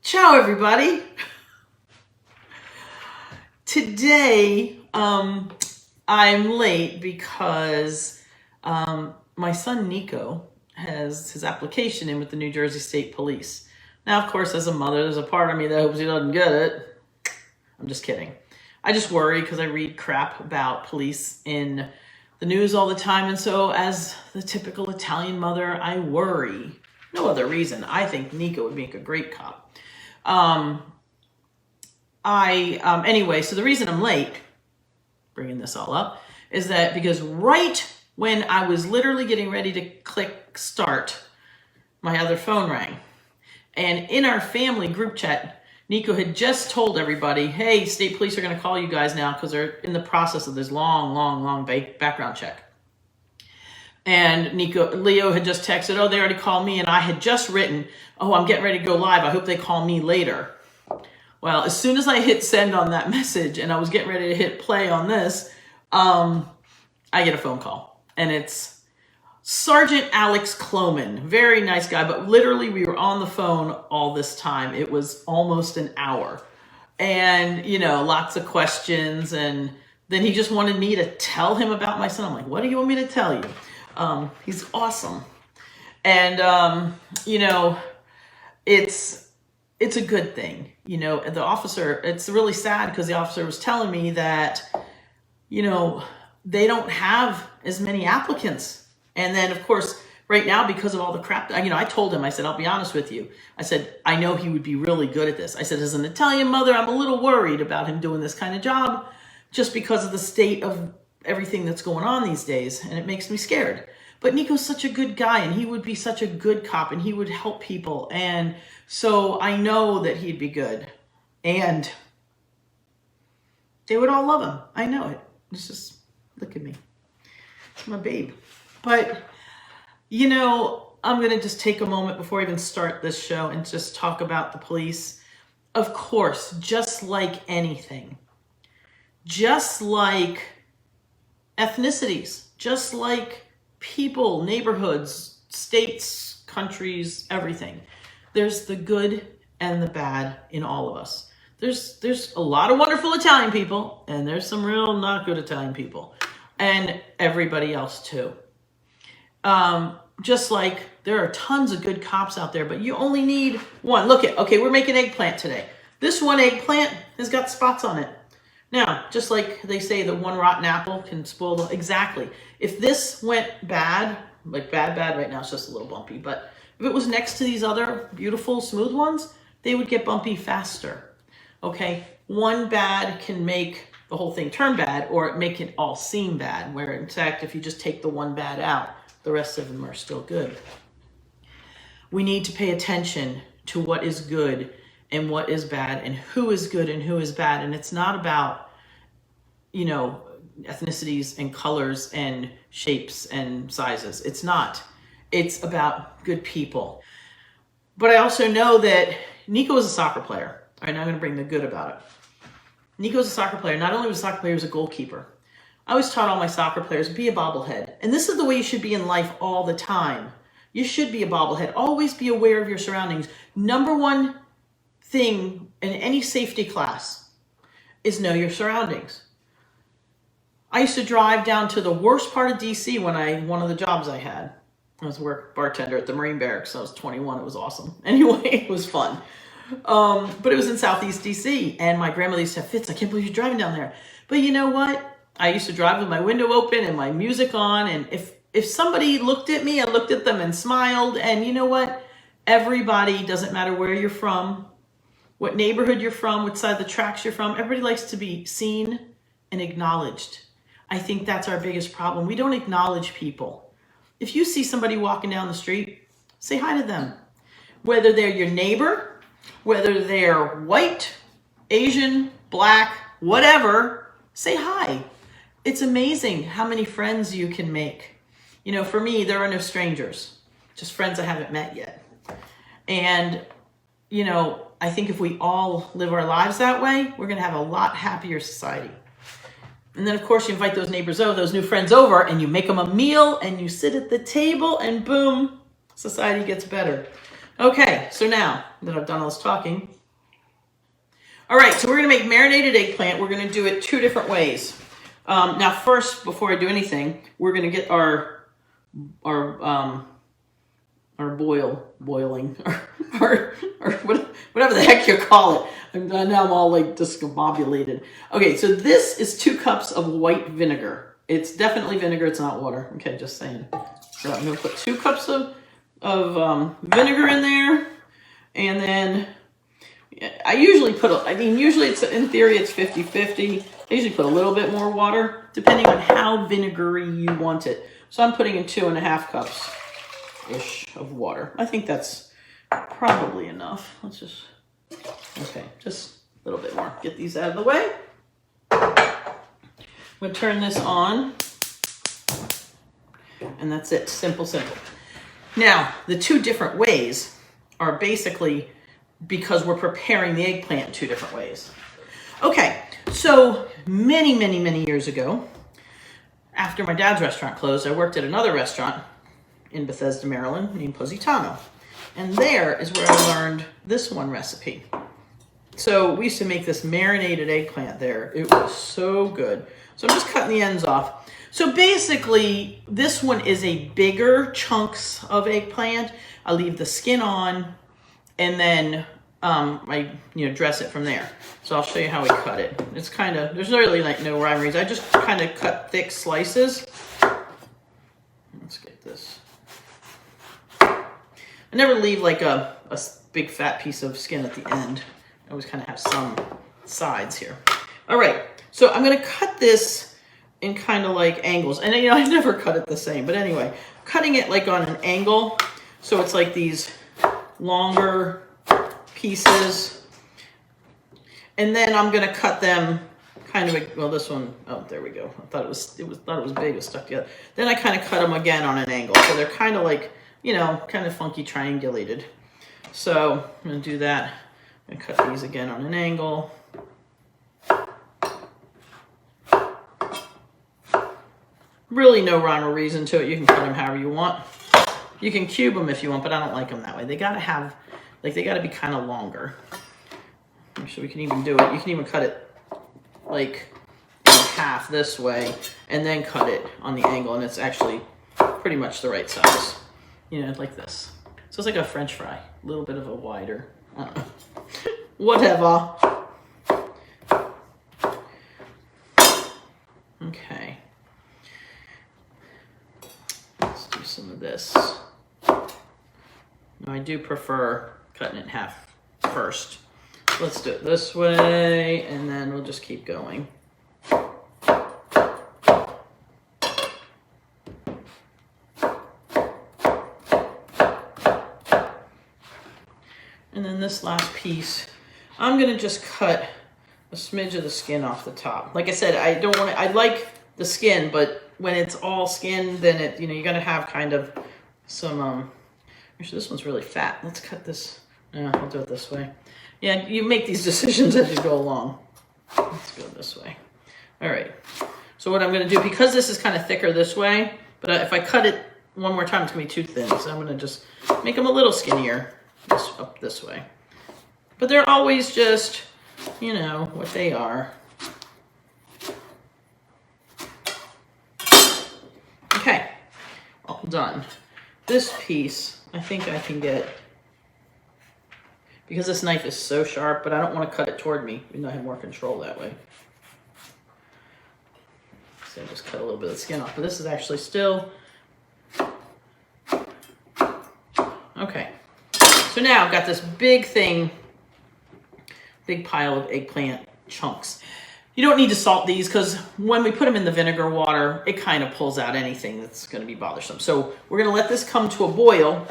Ciao, everybody. Today, I'm late because my son Nico has his application in with the New Jersey State Police. Now, of course, as a mother, there's a part of me that hopes he doesn't get it. I'm just kidding. I just worry because I read crap about police in the news all the time. And so as the typical Italian mother, I worry. No other reason. I think Nico would make a great cop. Anyway, so the reason I'm late, bringing this all up, is that because right when I was literally getting ready to click start, my other phone rang. And in our family group chat, Nico had just told everybody, hey, state police are going to call you guys now because they're in the process of this long background check. And Leo had just texted, oh, they already called me. And I had just written, oh, I'm getting ready to go live. I hope they call me later. Well, as soon as I hit send on that message and I was getting ready to hit play on this, I get a phone call. And it's Sergeant Alex Cloman. Very nice guy. But literally, we were on the phone all this time. It was almost an hour. And, lots of questions. And then he just wanted me to tell him about my son. I'm like, what do you want me to tell you? He's awesome. And, it's a good thing. The officer, it's really sad because the officer was telling me that, they don't have as many applicants. And then, of course, right now, because of all the crap, I told him, I said, I'll be honest with you. I said, I know he would be really good at this. I said, as an Italian mother, I'm a little worried about him doing this kind of job just because of the state of everything that's going on these days. And it makes me scared. But Nico's such a good guy and he would be such a good cop and he would help people. And so I know that he'd be good. And they would all love him. I know it. It's just, look at me. It's my babe. But, I'm going to just take a moment before I even start this show and just talk about the police. Of course, just like anything, just like ethnicities, just like people, neighborhoods, states, countries, everything. There's the good and the bad in all of us. There's a lot of wonderful Italian people, and there's some real not good Italian people, and everybody else too. Just like there are tons of good cops out there, but you only need one. Okay, we're making eggplant today. This one eggplant has got spots on it. Now, just like they say that one rotten apple can spoil exactly. If this went bad, like bad right now, it's just a little bumpy, but if it was next to these other beautiful, smooth ones, they would get bumpy faster. Okay, one bad can make the whole thing turn bad or make it all seem bad, where in fact, if you just take the one bad out, the rest of them are still good. We need to pay attention to what is good and what is bad and who is good and who is bad. And it's not about, ethnicities and colors and shapes and sizes. It's not. It's about good people. But I also know that Nico is a soccer player. All right, now I'm going to bring the good about it. Nico's a soccer player. Not only was a soccer player, he was a goalkeeper. I always taught all my soccer players, be a bobblehead. And this is the way you should be in life all the time. You should be a bobblehead. Always be aware of your surroundings. Number one thing in any safety class is know your surroundings. I used to drive down to the worst part of DC one of the jobs I had. I was a bartender at the Marine Barracks. I was 21. It was awesome. Anyway, it was fun. But it was in Southeast DC, and my grandmother used to have fits. I can't believe you're driving down there. But you know what? I used to drive with my window open and my music on, and if somebody looked at me, I looked at them and smiled. And you know what? Everybody, doesn't matter where you're from, what neighborhood you're from, which side of the tracks you're from, everybody likes to be seen and acknowledged. I think that's our biggest problem. We don't acknowledge people. If you see somebody walking down the street, say hi to them. Whether they're your neighbor, whether they're white, Asian, black, whatever, say hi. It's amazing how many friends you can make. For me, there are no strangers, just friends I haven't met yet. And, I think if we all live our lives that way, we're going to have a lot happier society. And then, of course, you invite those neighbors over, those new friends over, and you make them a meal, and you sit at the table, and boom, society gets better. Okay, so now that I've done all this talking, All right, so we're gonna make marinated eggplant. We're gonna do it 2 different ways. Now first, before I do anything, we're gonna get our boiling, or whatever the heck you call it. Now I'm all like discombobulated. Okay, so this is 2 cups of white vinegar. It's definitely vinegar, it's not water. Okay, just saying. So I'm gonna put 2 cups of vinegar in there, and then I usually put, usually it's, in theory it's 50-50. I usually put a little bit more water, depending on how vinegary you want it. So I'm putting in 2.5 cups-ish of water. I think that's probably enough. Let's just, okay, just a little bit more. Get these out of the way. I'm gonna turn this on, and that's it, simple, simple. Now, the 2 different ways are basically because we're preparing the eggplant in 2 different ways. Okay, so many years ago, after my dad's restaurant closed, I worked at another restaurant in Bethesda, Maryland, named Positano. And there is where I learned this one recipe. So we used to make this marinated eggplant there. It was so good. So I'm just cutting the ends off. So basically, this one is a bigger chunks of eggplant. I leave the skin on, and then I dress it from there. So I'll show you how we cut it. It's kind of, there's really like no rhyme or reason. I just kind of cut thick slices. Let's get this. I never leave like a big fat piece of skin at the end. I always kind of have some sides here. All right, so I'm gonna cut this in kind of like angles. And I never cut it the same, but anyway, cutting it like on an angle. So it's like these longer pieces. And then I'm gonna cut them kind of, well, this one, oh, there we go. I thought it was big, it was stuck together. Then I kind of cut them again on an angle. So they're kind of like, kind of funky triangulated. So I'm gonna do that. I'm gonna cut these again on an angle. Really no rhyme or reason to it. You can cut them however you want. You can cube them if you want, but I don't like them that way. They gotta have, they gotta be kind of longer. So we can even do it. You can even cut it like in half this way and then cut it on the angle, and it's actually pretty much the right size. Like this. So it's like a French fry, a little bit of a wider, I don't know. Whatever. Okay. Let's do some of this. Now I do prefer cutting it in half first. Let's do it this way, and then we'll just keep going. And then this last piece, I'm gonna just cut a smidge of the skin off the top. Like I said, I don't want to, I like the skin, but when it's all skin, then it, you're gonna have kind of some, actually this one's really fat. Let's cut this, I'll do it this way. Yeah, you make these decisions as you go along. Let's go this way. All right, so what I'm gonna do, because this is kind of thicker this way, but if I cut it one more time, it's gonna be too thin. So I'm gonna just make them a little skinnier, just up this way. But they're always just, what they are. Okay, all done. This piece, I think I can get, because this knife is so sharp, but I don't want to cut it toward me, even though I have more control that way. So I just cut a little bit of the skin off, but this is actually still, okay. So now I've got this big thing, big pile of eggplant chunks. You don't need to salt these because when we put them in the vinegar water, it kind of pulls out anything that's going to be bothersome. So we're going to let this come to a boil,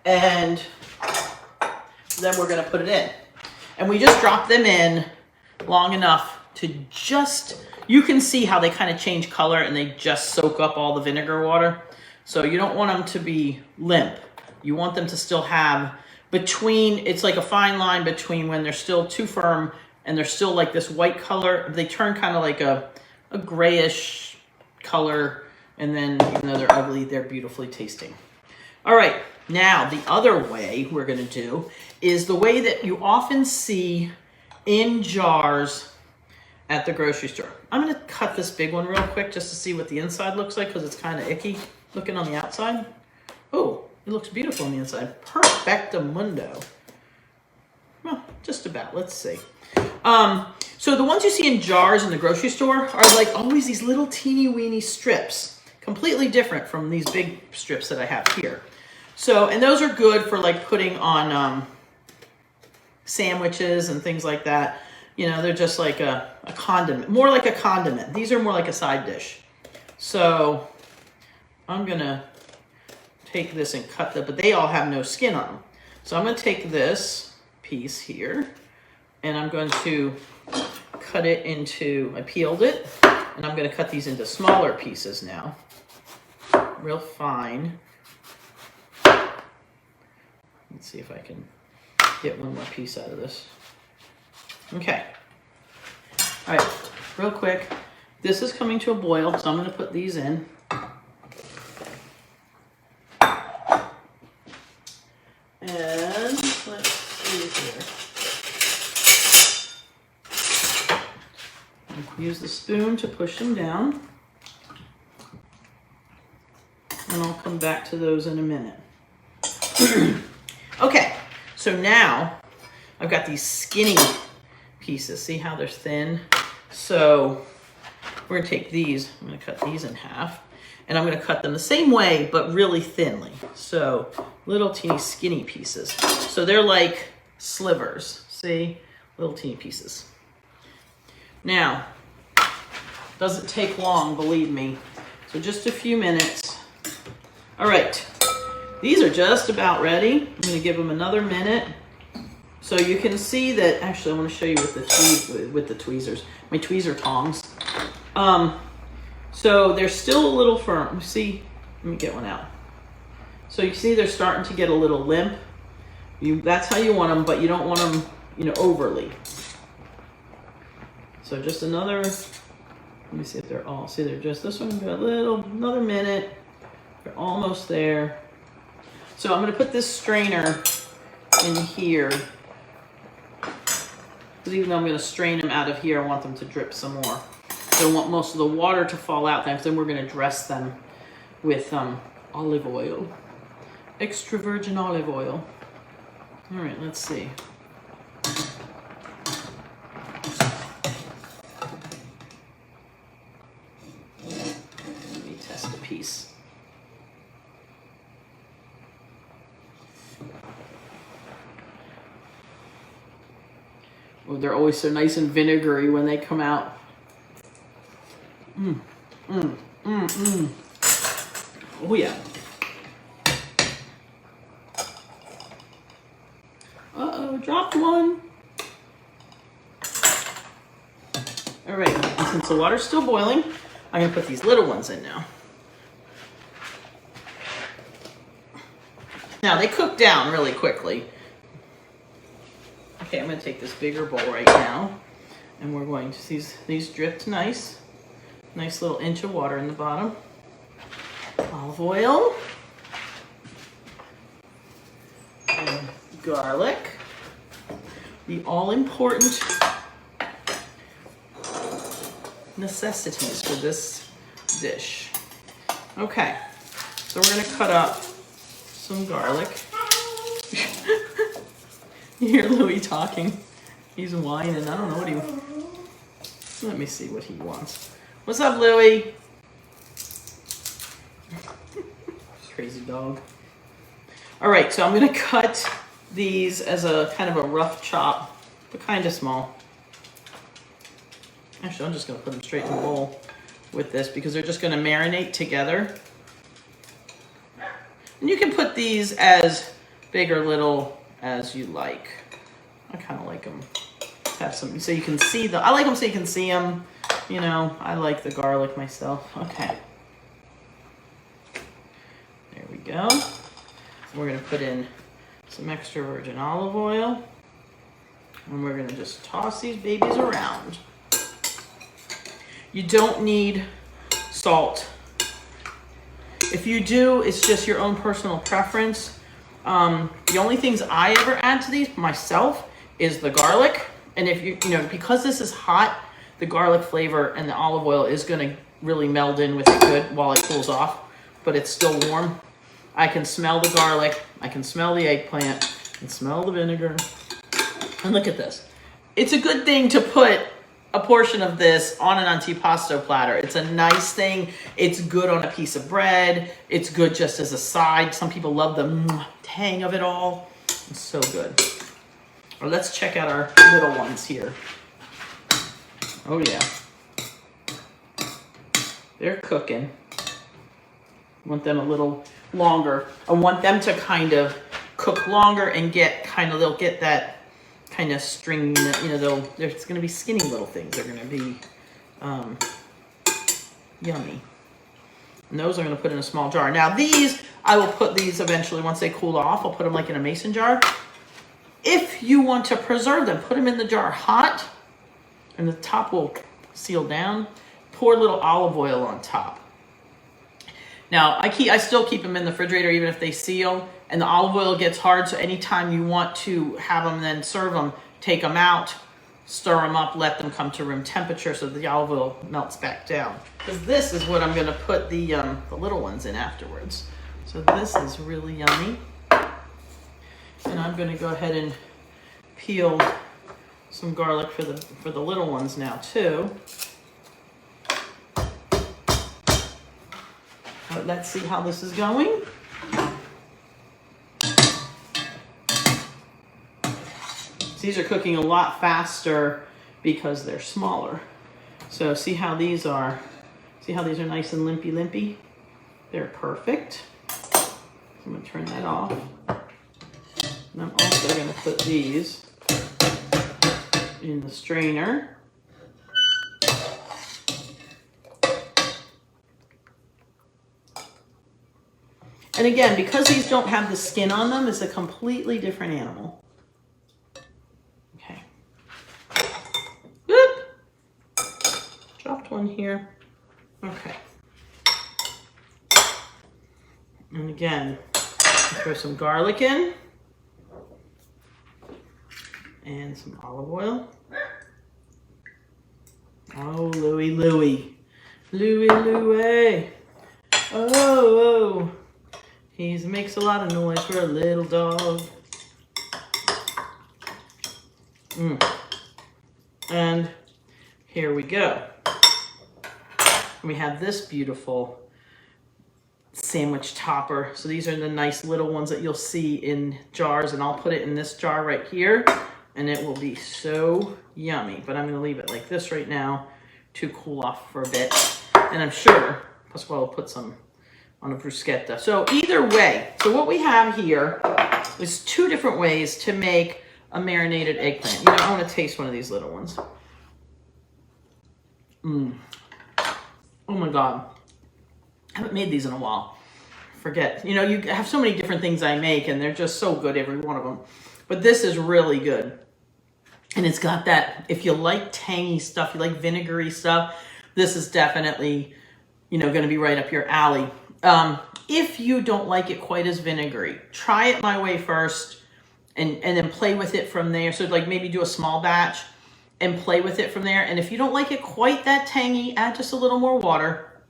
and then we're going to put it in. And we just drop them in long enough to just, you can see how they kind of change color and they just soak up all the vinegar water. So you don't want them to be limp. You want them to still have between, it's like a fine line between when they're still too firm and they're still like this white color. They turn kind of like a grayish color, and then even though they're ugly, they're beautifully tasting. All right, now the other way we're gonna do is the way that you often see in jars at the grocery store. I'm gonna cut this big one real quick just to see what the inside looks like, because it's kind of icky looking on the outside. Oh, it looks beautiful on the inside. Perfectamundo. Well, just about. Let's see. So the ones you see in jars in the grocery store are like always these little teeny weeny strips, completely different from these big strips that I have here. So, and those are good for like putting on sandwiches and things like that. You know, they're just like a condiment, more like a condiment. These are more like a side dish. So I'm gonna take this and cut them, but they all have no skin on them. So I'm gonna take this piece here and I'm going to cut it into, I peeled it, and I'm gonna cut these into smaller pieces now, real fine. Let's see if I can get one more piece out of this. Okay. All right, real quick. This is coming to a boil, so I'm going to put these in. And let's see here. Use the spoon to push them down. And I'll come back to those in a minute. Okay, so now I've got these skinny pieces. See how they're thin? So we're gonna take these, I'm gonna cut these in half, and I'm gonna cut them the same way, but really thinly. So little teeny skinny pieces. So they're like slivers, see? Little teeny pieces. Now, doesn't take long, believe me. So just a few minutes. All right, these are just about ready. I'm gonna give them another minute. So you can see that, actually I want to show you with the tweezers, my tweezer tongs. So they're still a little firm. See, let me get one out. So you see they're starting to get a little limp. That's how you want them, but you don't want them, you know, overly. So just another, let me see if they're all, see they're just, this one, another minute. They're almost there. So I'm gonna put this strainer in here. Because even though I'm going to strain them out of here, I want them to drip some more. So I want most of the water to fall out, then we're going to dress them with olive oil. Extra virgin olive oil. All right, let's see. Let me test a piece. Oh, they're always so nice and vinegary when they come out. Oh yeah. Uh-oh, dropped one. All right, and since the water's still boiling, I'm gonna put these little ones in now. Now they cook down really quickly. Okay, I'm going to take this bigger bowl right now, and we're going to see these dripped nice. Nice little inch of water in the bottom. Olive oil. And garlic. The all-important necessities for this dish. Okay, so we're going to cut up some garlic. You hear Louis talking. He's whining. I don't know what he... Let me see what he wants. What's up, Louis? Crazy dog. All right, so I'm going to cut these as a kind of a rough chop, but kind of small. Actually, I'm just going to put them straight in the bowl with this because they're just going to marinate together. And you can put these as big or little as you like. I kind of like them have some, so you can see them. I like them so you can see them. You know, I like the garlic myself. Okay. There we go. We're going to put in some extra virgin olive oil. And we're going to just toss these babies around. You don't need salt. If you do, it's just your own personal preference. The only things I ever add to these myself is the garlic And if you know, because this is hot, the garlic flavor and the olive oil is going to really meld in with it good while it cools off, but it's still warm. I can smell the garlic, I can smell the eggplant, I can smell the vinegar. And look at this. It's a good thing to put a portion of this on an antipasto platter. It's a nice thing. It's good on a piece of bread. It's good just as a side. Some people love the tang of it all. It's so good. Well, let's check out our little ones here. Oh yeah. They're cooking. Want them a little longer. I want them to kind of cook longer and get they'll get that kind of string, you know, there's going to be skinny little things. They're going to be yummy. And those I'm going to put in a small jar. Now these, I will put these eventually once they cool off. I'll put them like in a mason jar. If you want to preserve them, put them in the jar hot, and the top will seal down. Pour a little olive oil on top. Now I still keep them in the refrigerator even if they seal, and the olive oil gets hard. So anytime you want to have them, then serve them, take them out, stir them up, let them come to room temperature so the olive oil melts back down. Because this is what I'm going to put the little ones in afterwards. So this is really yummy. And I'm going to go ahead and peel some garlic for the little ones now too. But let's see how this is going. These are cooking a lot faster because they're smaller. So see how these are. See how these are nice and limpy? They're perfect. So I'm going to turn that off. And I'm also going to put these in the strainer. And again, because these don't have the skin on them, it's a completely different animal. Okay. Whoop! Dropped one here. Okay. And again, throw some garlic in. And some olive oil. Oh, Louie. Louie. Oh. He makes a lot of noise for a little dog. And here we go. We have this beautiful sandwich topper. So these are the nice little ones that you'll see in jars, and I'll put it in this jar right here, and it will be so yummy. But I'm going to leave it like this right now to cool off for a bit. And I'm sure Pasquale will put some on a bruschetta. So either way, so what we have here is two different ways to make a marinated eggplant. You know, I want to taste one of these little ones. Oh my God. I haven't made these in a while. Forget. You know, you have so many different things I make, and they're just so good, every one of them. But this is really good. And it's got that, if you like tangy stuff, you like vinegary stuff, this is definitely, you know, going to be right up your alley. If you don't like it quite as vinegary, try it my way first and then play with it from there. So like maybe do a small batch and play with it from there. And if you don't like it quite that tangy, add just a little more water.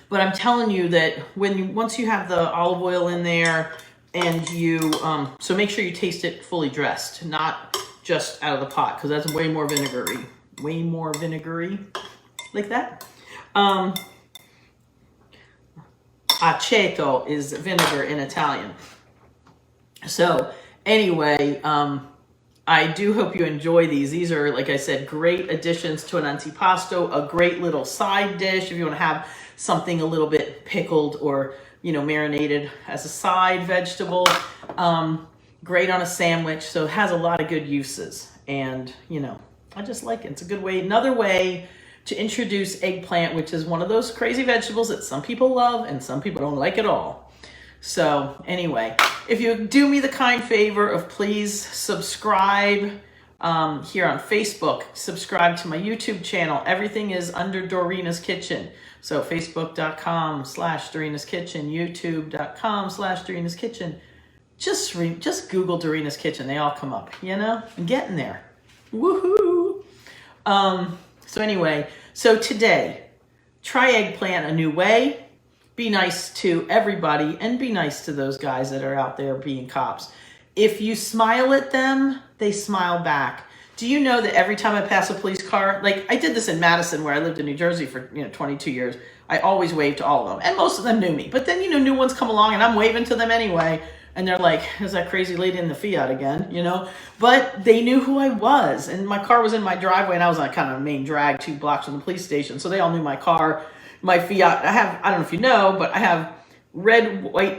But I'm telling you that once you have the olive oil in there and you, so make sure you taste it fully dressed, not just out of the pot, because that's way more vinegary. Way more vinegary, like that. Aceto is vinegar in Italian. So anyway, I do hope you enjoy these. These are, like I said, great additions to an antipasto, a great little side dish if you want to have something a little bit pickled or, you know, marinated as a side vegetable. Great on a sandwich. So it has a lot of good uses. And, you know, I just like it. It's a good way, another way to introduce eggplant, which is one of those crazy vegetables that some people love and some people don't like at all. So anyway, if you do me the kind favor of please subscribe here on Facebook, subscribe to my YouTube channel. Everything is under Dorina's Kitchen. So facebook.com/Dorina's Kitchen, youtube.com/Dorina's Kitchen. Just Google Dorina's Kitchen. They all come up, you know, I'm getting there. Woohoo! So anyway, so today, try eggplant a new way. Be nice to everybody and be nice to those guys that are out there being cops. If you smile at them, they smile back. Do you know that every time I pass a police car, like I did this in Madison where I lived in New Jersey for 22 years, I always waved to all of them. And most of them knew me. But then, new ones come along and I'm waving to them anyway. And they're like, is that crazy lady in the Fiat again, But they knew who I was. And my car was in my driveway and I was on kind of a main drag 2 blocks from the police station. So they all knew my car, my Fiat. I don't know if you know, but I have green, white,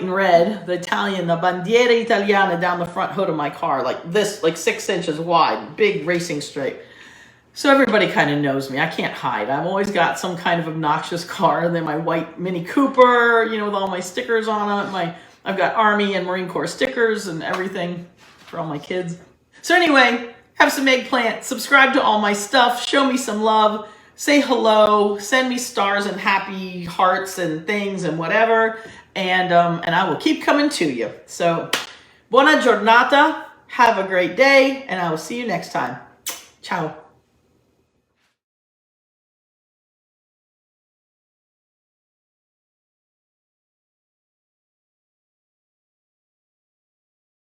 and red, the Bandiera Italiana down the front hood of my car, like this, like 6 inches wide, big racing stripe. So everybody kind of knows me. I can't hide. I've always got some kind of obnoxious car. And then my white Mini Cooper, with all my stickers on it. I've got Army and Marine Corps stickers and everything for all my kids. So anyway, have some eggplant. Subscribe to all my stuff. Show me some love. Say hello. Send me stars and happy hearts and things and whatever. And I will keep coming to you. So, buona giornata. Have a great day. And I will see you next time. Ciao.